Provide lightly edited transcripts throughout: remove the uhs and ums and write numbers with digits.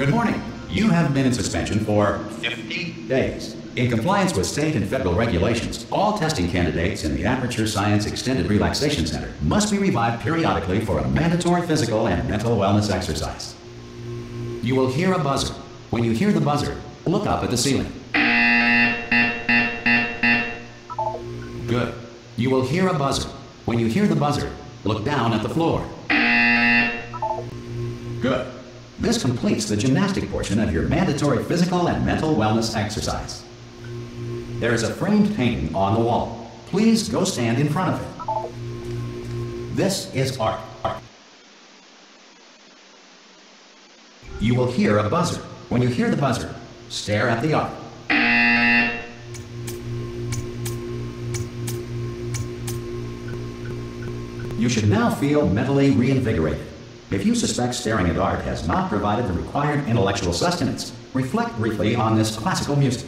Good morning. You have been in suspension for 50 days. In compliance with state and federal regulations, all testing candidates in the Aperture Science Extended Relaxation Center must be revived periodically for a mandatory physical and mental wellness exercise. You will hear a buzzer. When you hear the buzzer, look up at the ceiling. Good. You will hear a buzzer. When you hear the buzzer, look down at the floor. Good. This completes the gymnastic portion of your mandatory physical and mental wellness exercise. There is a framed painting on the wall. Please go stand in front of it. This is art. You will hear a buzzer. When you hear the buzzer, stare at the art. You should now feel mentally reinvigorated. If you suspect staring at art has not provided the required intellectual sustenance, reflect briefly on this classical music.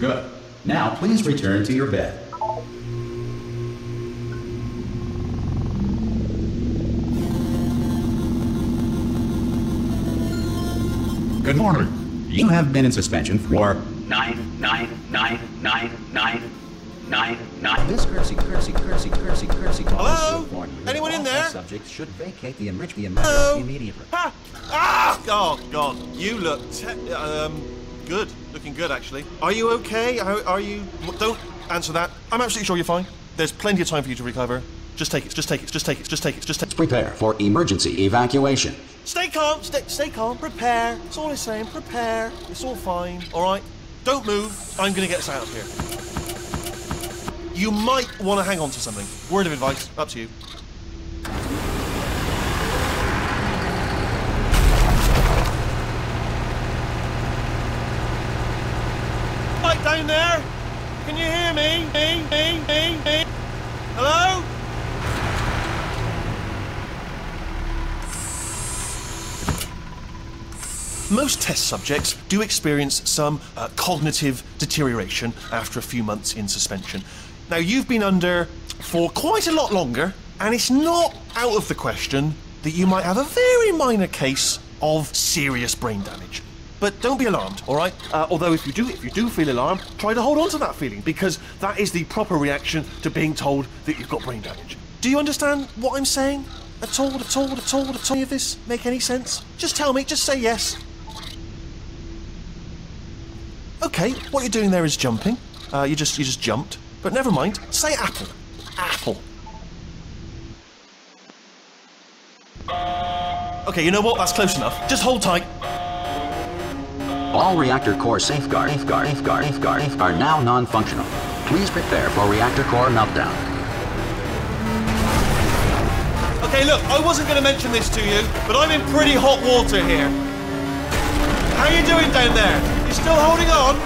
Good. Now please return to your bed. Good morning. You have been in suspension for 9999999. This cursey call. Hello? is so Anyone in there? Subjects should vacate the enrichment Hello? immediately. Ha! Ah! Oh God, you look good. Looking good, actually. Are you okay? Are you? Don't answer that. I'm absolutely sure you're fine. There's plenty of time for you to recover. Just take it. Just take it. Just take it. Just take it. Just take it. Prepare for emergency evacuation. Stay calm. Stay calm. Prepare. That's all I'm saying. Prepare. It's all fine. All right. Don't move. I'm gonna get us out of here. You might want to hang on to something. Word of advice. Up to you. Right down there. Can you hear me? Hello? Most test subjects do experience some cognitive deterioration after a few months in suspension. Now, you've been under for quite a lot longer, and it's not out of the question that you might have a very minor case of serious brain damage. But don't be alarmed, all right? Although if you do feel alarmed, try to hold on to that feeling, because that is the proper reaction to being told that you've got brain damage. Do you understand what I'm saying? At all? Any of this make any sense? Just tell me, just say yes. Okay, what you're doing there is jumping. You just jumped. But never mind. Say apple. Apple. Okay, you know what? That's close enough. Just hold tight. All reactor core safeguards are now non-functional. Please prepare for reactor core meltdown. Okay, look, I wasn't going to mention this to you, but I'm in pretty hot water here. How you doing down there? You still holding on?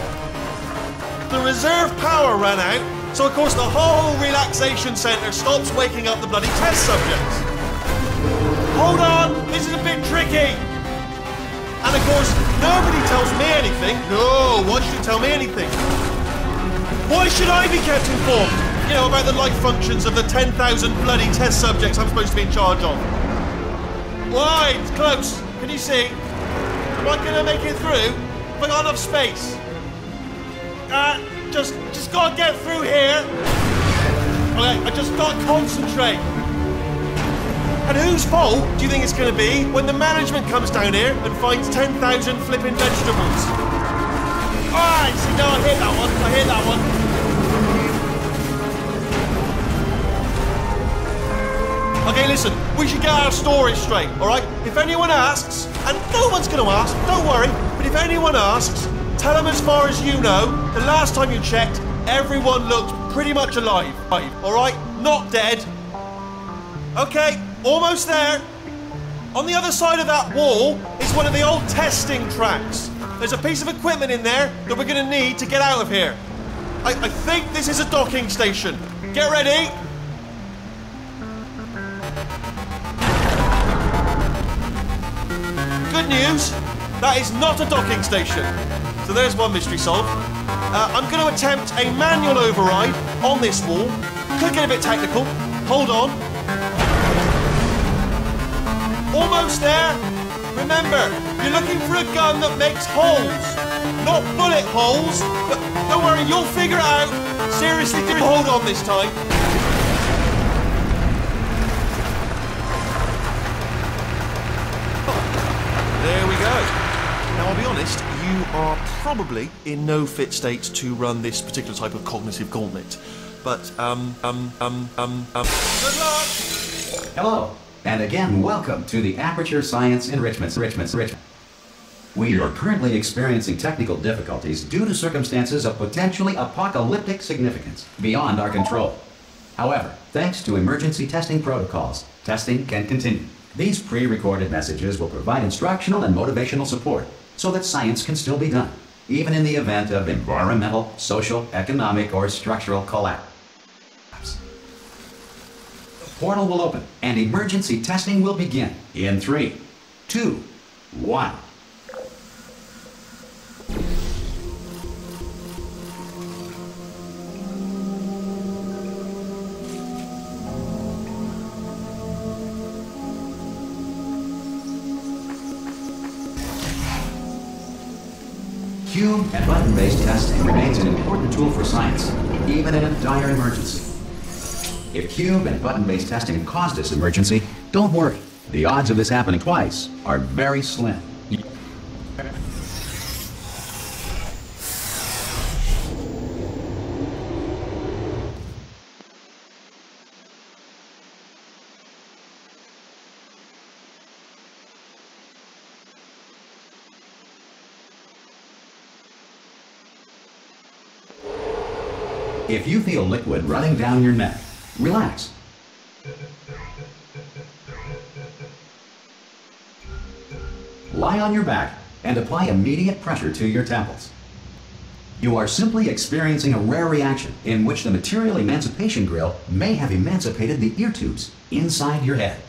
The reserve power ran out, so of course the whole relaxation centre stops waking up the bloody test subjects. Hold on, this is a bit tricky. And of course, nobody tells me anything. No, why should you tell me anything? Why should I be kept informed? You know, about the life functions of the 10,000 bloody test subjects I'm supposed to be in charge of. Why? It's close. Can you see? Am I gonna make it through? Have I got enough space? Just gotta get through here. Okay, I just gotta concentrate. And whose fault do you think it's gonna be when the management comes down here and finds 10,000 flipping vegetables? Alright, see, no, I hear that one. Okay, listen, we should get our story straight, alright? If anyone asks, and no one's gonna ask, don't worry, but if anyone asks, tell them as far as you know, the last time you checked, everyone looked pretty much alive, alright? Not dead. Okay, almost there. On the other side of that wall is one of the old testing tracks. There's a piece of equipment in there that we're gonna need to get out of here. I think this is a docking station. Get ready. Good news, that is not a docking station. So there's one mystery solved. I'm going to attempt a manual override on this wall. Could get a bit technical. Hold on. Almost there. Remember, you're looking for a gun that makes holes. Not bullet holes, but don't worry, you'll figure it out. Seriously, do hold on this time. There we go. Now, I'll be honest, you are probably in no fit state to run this particular type of cognitive gauntlet. But, good luck! Hello, and again, welcome to the Aperture Science Enrichment. We are currently experiencing technical difficulties due to circumstances of potentially apocalyptic significance beyond our control. However, thanks to emergency testing protocols, testing can continue. These pre-recorded messages will provide instructional and motivational support so that science can still be done, even in the event of environmental, social, economic, or structural collapse. The portal will open and emergency testing will begin in 3, 2, 1. Cube and button-based testing remains an important tool for science, even in a dire emergency. If cube and button-based testing caused this emergency, don't worry. The odds of this happening twice are very slim. If you feel liquid running down your neck, relax. Lie on your back and apply immediate pressure to your temples. You are simply experiencing a rare reaction in which the material emancipation grill may have emancipated the ear tubes inside your head.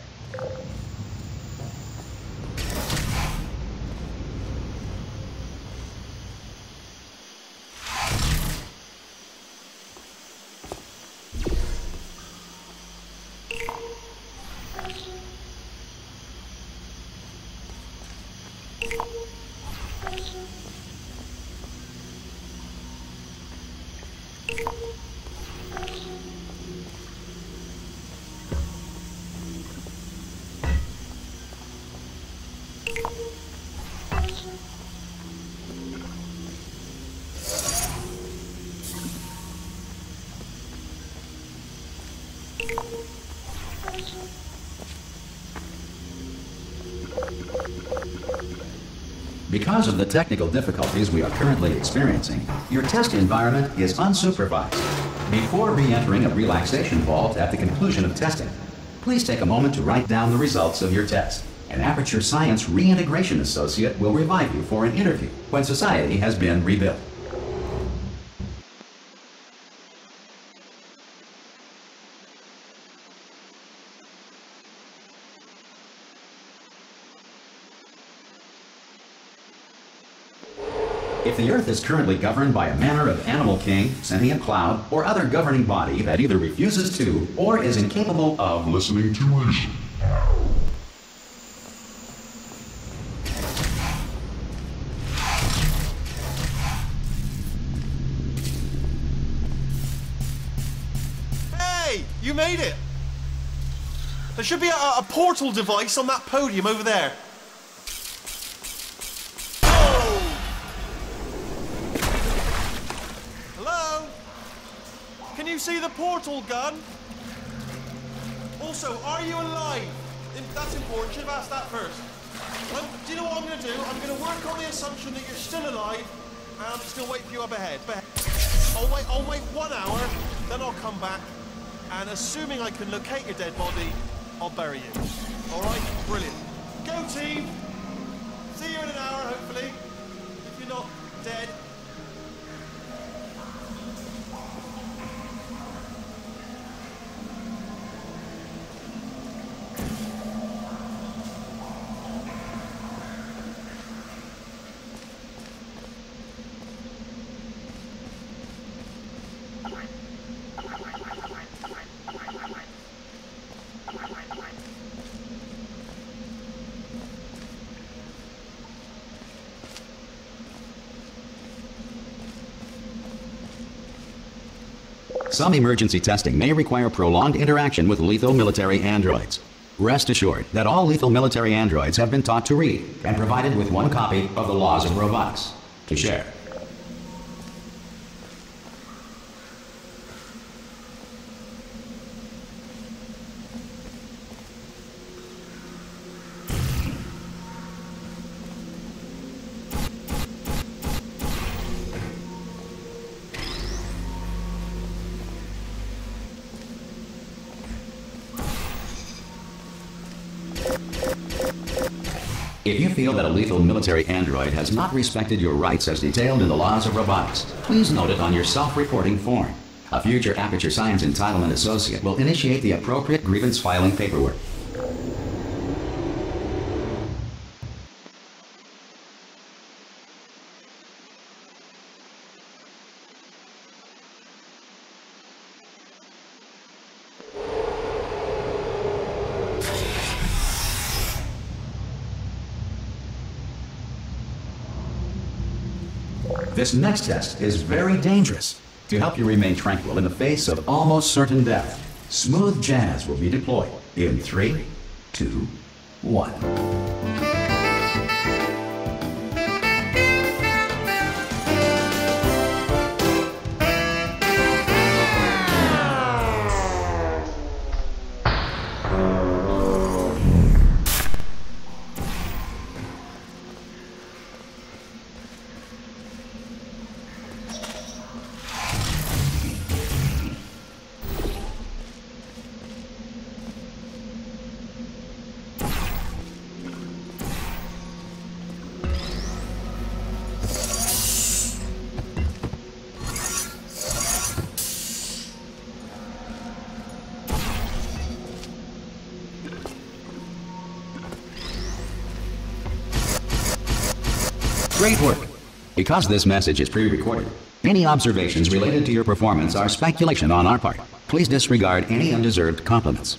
Because of the technical difficulties we are currently experiencing, your test environment is unsupervised. Before re-entering a relaxation vault at the conclusion of testing, please take a moment to write down the results of your test. An Aperture Science Reintegration Associate will revive you for an interview when society has been rebuilt. If the Earth is currently governed by a manner of animal king, sentient cloud, or other governing body that either refuses to or is incapable of listening to reason, Hey, you made it! There should be a portal device on that podium over there. Can you see the portal gun? Also, are you alive? That's important. Should have asked that first. Do you know what I'm going to do? I'm going to work on the assumption that you're still alive, and I'm just going to wait for you up ahead. I'll wait 1 hour, then I'll come back, and assuming I can locate your dead body, I'll bury you. All right? Brilliant. Go team. See you in an hour, hopefully. If you're not dead. Some emergency testing may require prolonged interaction with lethal military androids. Rest assured that all lethal military androids have been taught to read and provided with one copy of the Laws of Robotics to share. If you feel that a lethal military android has not respected your rights as detailed in the Laws of Robotics, please note it on your self-reporting form. A future Aperture Science Entitlement Associate will initiate the appropriate grievance filing paperwork. This next test is very dangerous. To help you remain tranquil in the face of almost certain death, smooth jazz will be deployed in 3, 2, 1. Great work! Because this message is pre-recorded, any observations related to your performance are speculation on our part. Please disregard any undeserved compliments.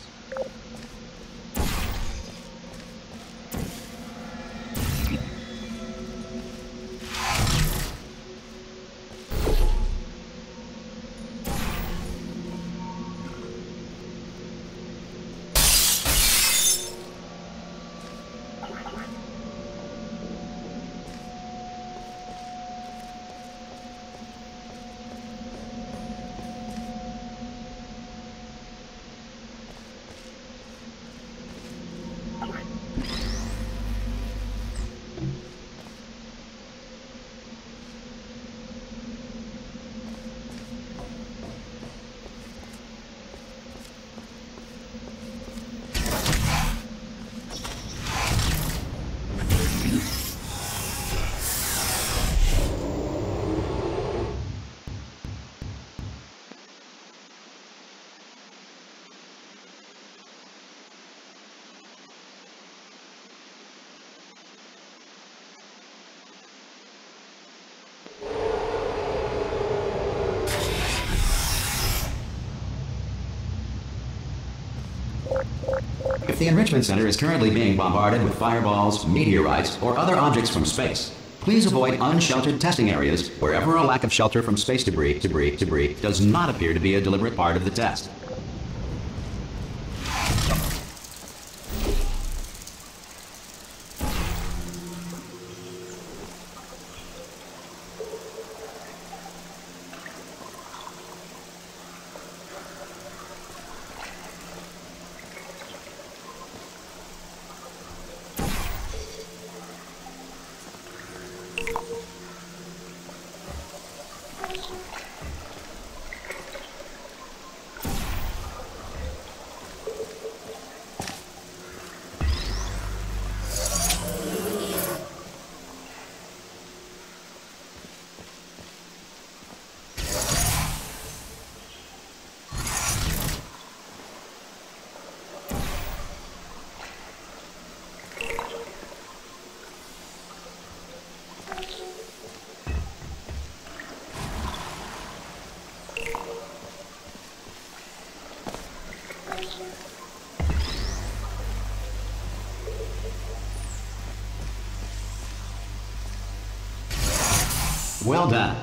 If the Enrichment Center is currently being bombarded with fireballs, meteorites, or other objects from space, please avoid unsheltered testing areas wherever a lack of shelter from space debris does not appear to be a deliberate part of the test. Well done.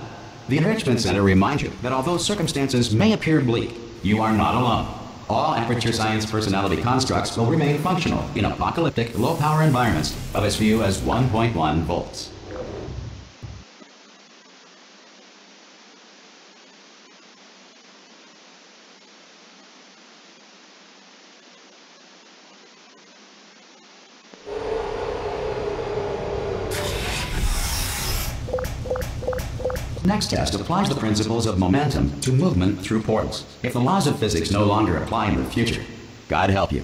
The Enrichment Center reminds you that although circumstances may appear bleak, you are not alone. All Aperture Science personality constructs will remain functional in apocalyptic, low-power environments of as few as 1.1 volts. Next test applies the principles of momentum to movement through portals. If the laws of physics no longer apply in the future, God help you.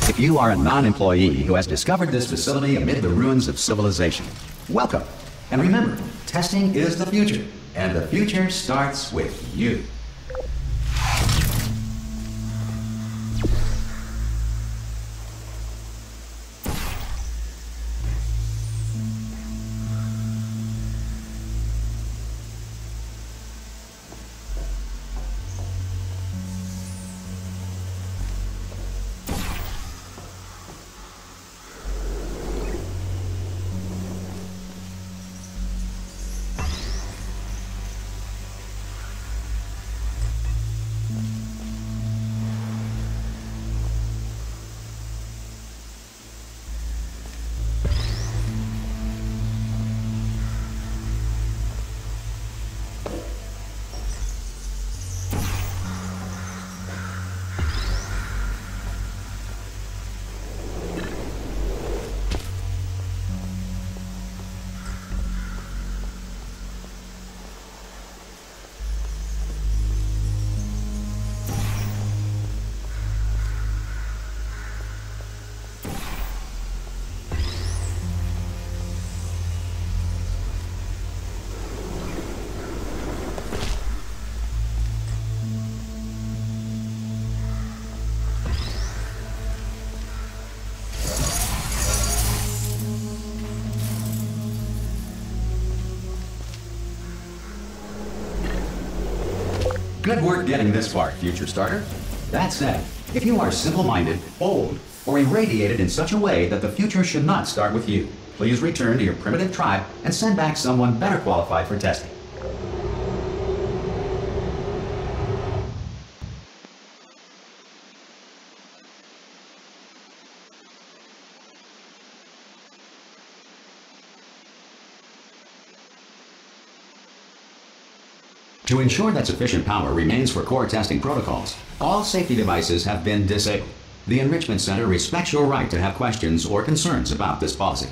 If you are a non-employee who has discovered this facility amid the ruins of civilization, welcome. And remember, testing is the future, and the future starts with you. Good work getting this far, future starter. That said, if you are simple-minded, old, or irradiated in such a way that the future should not start with you, please return to your primitive tribe and send back someone better qualified for testing. To ensure that sufficient power remains for core testing protocols, all safety devices have been disabled. The Enrichment Center respects your right to have questions or concerns about this policy.